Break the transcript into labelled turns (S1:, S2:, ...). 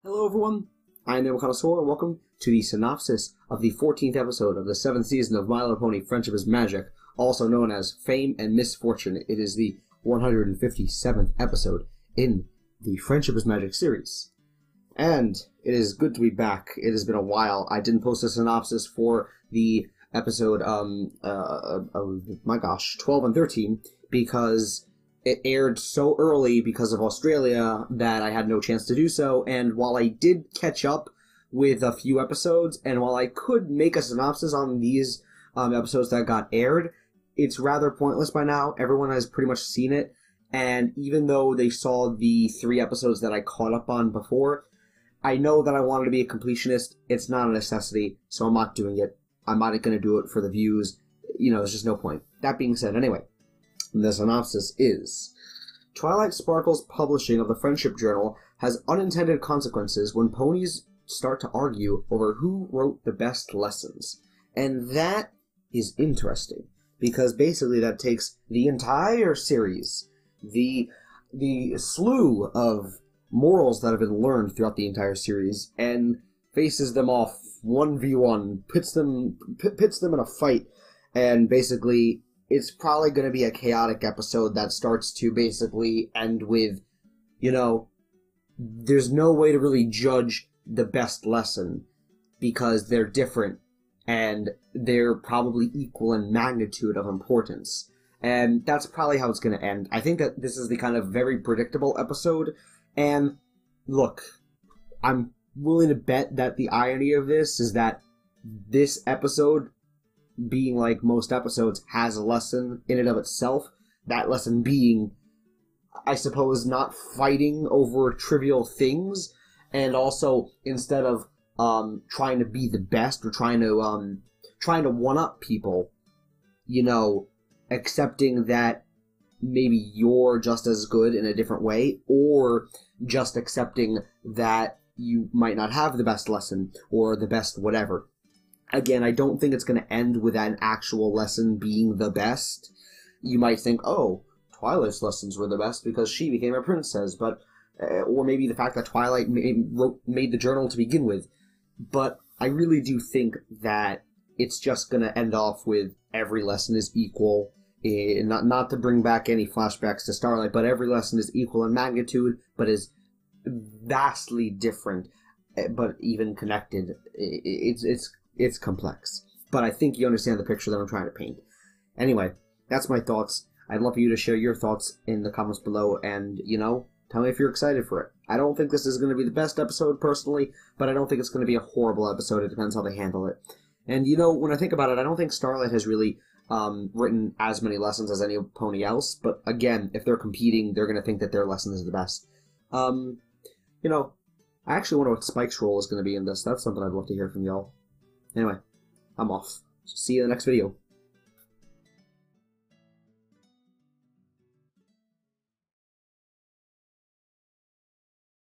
S1: Hello everyone, I am the Connoisseur, and welcome to the synopsis of the 14th episode of the 7th season of My Little Pony Friendship is Magic, also known as FiM and Misfortune. It is the 157th episode in the Friendship is Magic series. And it is good to be back. It has been a while. I didn't post a synopsis for the episode, 12 and 13, because it aired so early because of Australia that I had no chance to do so, and while I did catch up with a few episodes, and while I could make a synopsis on these episodes that got aired, it's rather pointless by now. Everyone has pretty much seen it, and even though they saw the 3 episodes that I caught up on before, I know that I wanted to be a completionist. It's not a necessity, so I'm not doing it. I'm not going to do it for the views. You know, there's just no point. That being said, anyway, the synopsis is: Twilight Sparkle's publishing of the Friendship Journal has unintended consequences when ponies start to argue over who wrote the best lessons. And that is interesting, because basically that takes the entire series, the slew of morals that have been learned throughout the entire series, and faces them off 1v1, pits them in a fight, and basically it's probably going to be a chaotic episode that starts to basically end with, you know, there's no way to really judge the best lesson because they're different and they're probably equal in magnitude of importance. And that's probably how it's going to end. I think that this is the kind of very predictable episode. And look, I'm willing to bet that the irony of this is that this episode, being like most episodes, has a lesson in and of itself. That lesson being, I suppose, not fighting over trivial things, and also instead of trying to be the best or trying to one-up people, you know, accepting that maybe you're just as good in a different way, or just accepting that you might not have the best lesson or the best whatever. Again, I don't think it's going to end with an actual lesson being the best. You might think, oh, Twilight's lessons were the best because she became a princess, but or maybe the fact that Twilight made the journal to begin with. But I really do think that it's just going to end off with every lesson is equal. Not to bring back any flashbacks to Starlight, but every lesson is equal in magnitude, but is vastly different, but even connected. It's complex, but I think you understand the picture that I'm trying to paint. Anyway, that's my thoughts. I'd love for you to share your thoughts in the comments below, and, you know, tell me if you're excited for it. I don't think this is going to be the best episode, personally, but I don't think it's going to be a horrible episode. It depends how they handle it. And, you know, when I think about it, I don't think Starlight has really written as many lessons as any pony else, but, again, if they're competing, they're going to think that their lesson is the best. You know, I actually wonder what Spike's role is going to be in this. That's something I'd love to hear from y'all. Anyway, I'm off. See you in the next video.